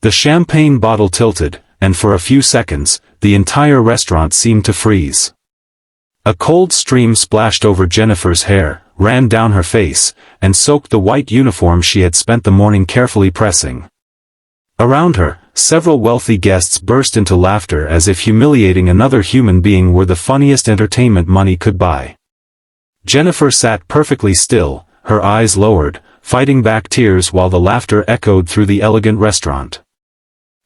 The champagne bottle tilted, and for a few seconds, the entire restaurant seemed to freeze. A cold stream splashed over Jennifer's hair, ran down her face, and soaked the white uniform she had spent the morning carefully pressing. Around her, several wealthy guests burst into laughter as if humiliating another human being were the funniest entertainment money could buy. Jennifer sat perfectly still, her eyes lowered, fighting back tears while the laughter echoed through the elegant restaurant.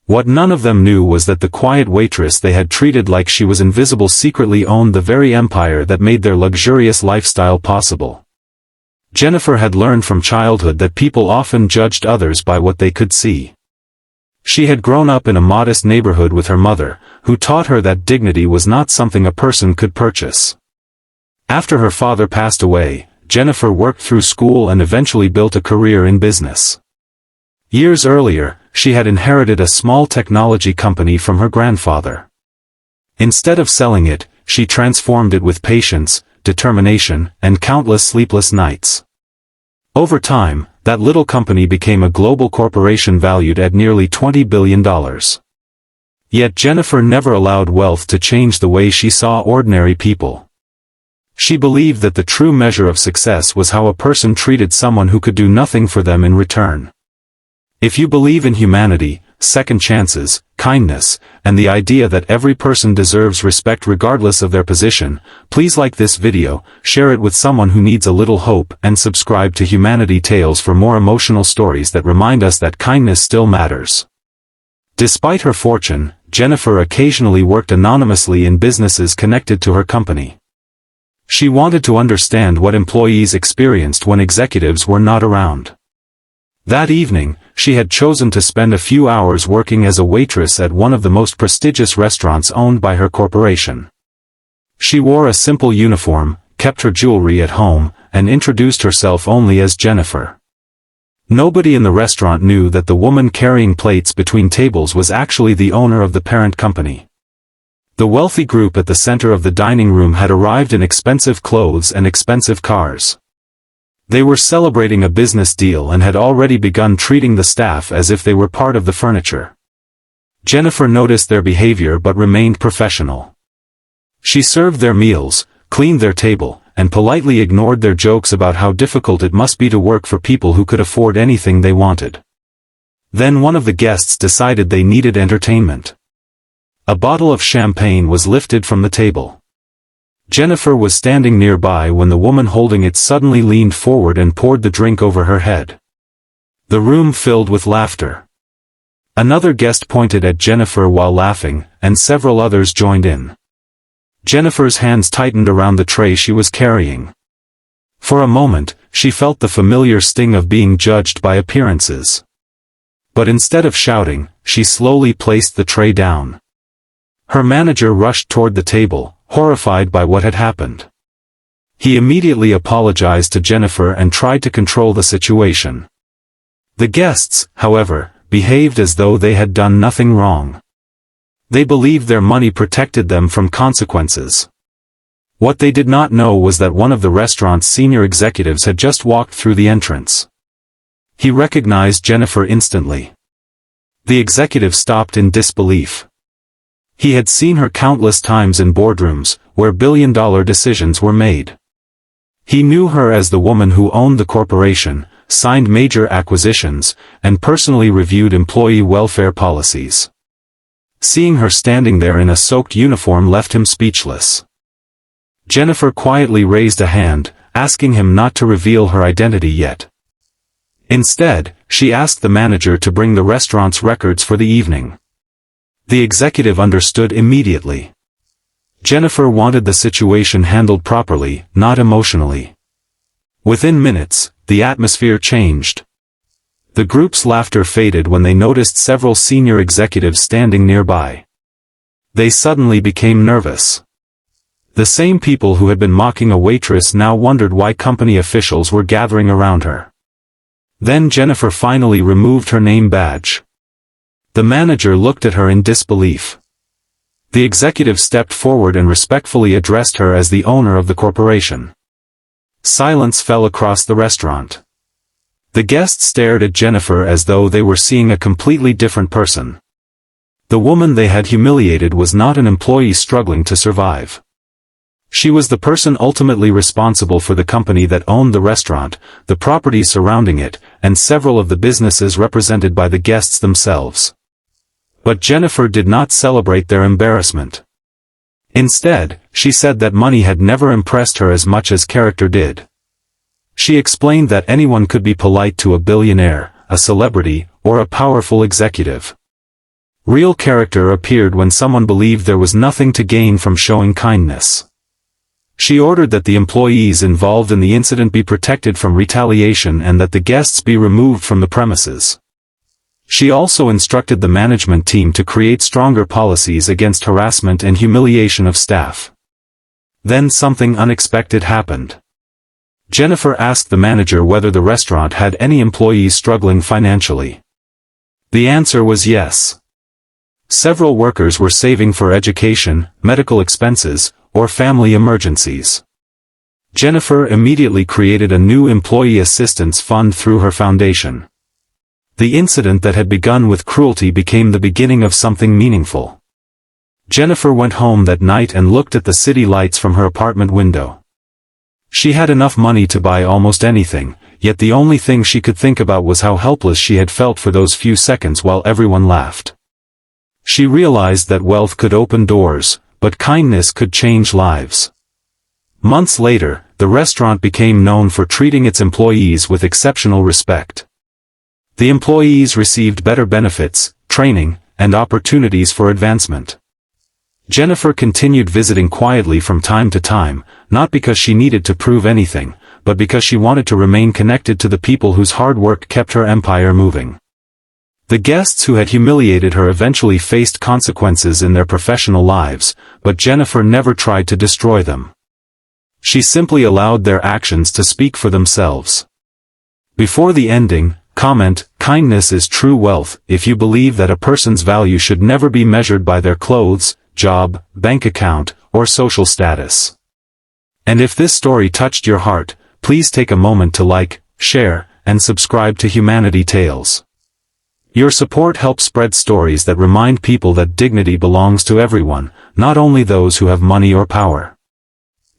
What none of them knew was that the quiet waitress they had treated like she was invisible secretly owned the very empire that made their luxurious lifestyle possible. Jennifer had learned from childhood that people often judged others by what they could see. She had grown up in a modest neighborhood with her mother, who taught her that dignity was not something a person could purchase. After her father passed away, Jennifer worked through school and eventually built a career in business. Years earlier, she had inherited a small technology company from her grandfather. Instead of selling it, she transformed it with patience, determination, and countless sleepless nights. Over time, that little company became a global corporation valued at nearly $20 billion. Yet Jennifer never allowed wealth to change the way she saw ordinary people. She believed that the true measure of success was how a person treated someone who could do nothing for them in return. If you believe in humanity, second chances, kindness, and the idea that every person deserves respect regardless of their position, please like this video, share it with someone who needs a little hope, and subscribe to Humanity Tales for more emotional stories that remind us that kindness still matters. Despite her fortune, Jennifer occasionally worked anonymously in businesses connected to her company. She wanted to understand what employees experienced when executives were not around. That evening, she had chosen to spend a few hours working as a waitress at one of the most prestigious restaurants owned by her corporation. She wore a simple uniform, kept her jewelry at home, and introduced herself only as Jennifer. Nobody in the restaurant knew that the woman carrying plates between tables was actually the owner of the parent company. The wealthy group at the center of the dining room had arrived in expensive clothes and expensive cars. They were celebrating a business deal and had already begun treating the staff as if they were part of the furniture. Jennifer noticed their behavior but remained professional. She served their meals, cleaned their table, and politely ignored their jokes about how difficult it must be to work for people who could afford anything they wanted. Then one of the guests decided they needed entertainment. A bottle of champagne was lifted from the table. Jennifer was standing nearby when the woman holding it suddenly leaned forward and poured the drink over her head. The room filled with laughter. Another guest pointed at Jennifer while laughing, and several others joined in. Jennifer's hands tightened around the tray she was carrying. For a moment, she felt the familiar sting of being judged by appearances. But instead of shouting, she slowly placed the tray down. Her manager rushed toward the table, horrified by what had happened. He immediately apologized to Jennifer and tried to control the situation. The guests, however, behaved as though they had done nothing wrong. They believed their money protected them from consequences. What they did not know was that one of the restaurant's senior executives had just walked through the entrance. He recognized Jennifer instantly. The executive stopped in disbelief. He had seen her countless times in boardrooms, where billion-dollar decisions were made. He knew her as the woman who owned the corporation, signed major acquisitions, and personally reviewed employee welfare policies. Seeing her standing there in a soaked uniform left him speechless. Jennifer quietly raised a hand, asking him not to reveal her identity yet. Instead, she asked the manager to bring the restaurant's records for the evening. The executive understood immediately. Jennifer wanted the situation handled properly, not emotionally. Within minutes, the atmosphere changed. The group's laughter faded when they noticed several senior executives standing nearby. They suddenly became nervous. The same people who had been mocking a waitress now wondered why company officials were gathering around her. Then Jennifer finally removed her name badge. The manager looked at her in disbelief. The executive stepped forward and respectfully addressed her as the owner of the corporation. Silence fell across the restaurant. The guests stared at Jennifer as though they were seeing a completely different person. The woman they had humiliated was not an employee struggling to survive. She was the person ultimately responsible for the company that owned the restaurant, the properties surrounding it, and several of the businesses represented by the guests themselves. But Jennifer did not celebrate their embarrassment. Instead, she said that money had never impressed her as much as character did. She explained that anyone could be polite to a billionaire, a celebrity, or a powerful executive. Real character appeared when someone believed there was nothing to gain from showing kindness. She ordered that the employees involved in the incident be protected from retaliation and that the guests be removed from the premises. She also instructed the management team to create stronger policies against harassment and humiliation of staff. Then something unexpected happened. Jennifer asked the manager whether the restaurant had any employees struggling financially. The answer was yes. Several workers were saving for education, medical expenses, or family emergencies. Jennifer immediately created a new employee assistance fund through her foundation. The incident that had begun with cruelty became the beginning of something meaningful. Jennifer went home that night and looked at the city lights from her apartment window. She had enough money to buy almost anything, yet the only thing she could think about was how helpless she had felt for those few seconds while everyone laughed. She realized that wealth could open doors, but kindness could change lives. Months later, the restaurant became known for treating its employees with exceptional respect. The employees received better benefits, training, and opportunities for advancement. Jennifer continued visiting quietly from time to time, not because she needed to prove anything, but because she wanted to remain connected to the people whose hard work kept her empire moving. The guests who had humiliated her eventually faced consequences in their professional lives, but Jennifer never tried to destroy them. She simply allowed their actions to speak for themselves. Before the ending, comment, kindness is true wealth. If you believe that a person's value should never be measured by their clothes, job, bank account, or social status. And if this story touched your heart, please take a moment to like, share, and subscribe to Humanity Tales. Your support helps spread stories that remind people that dignity belongs to everyone, not only those who have money or power.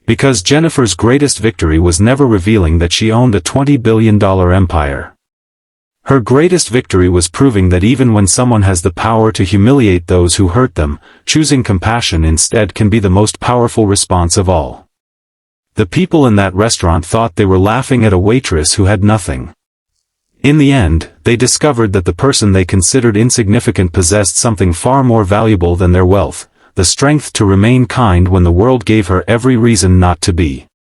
Because Jennifer's greatest victory was never revealing that she owned a $20 billion empire. Her greatest victory was proving that even when someone has the power to humiliate those who hurt them, choosing compassion instead can be the most powerful response of all. The people in that restaurant thought they were laughing at a waitress who had nothing. In the end, they discovered that the person they considered insignificant possessed something far more valuable than their wealth, the strength to remain kind when the world gave her every reason not to be.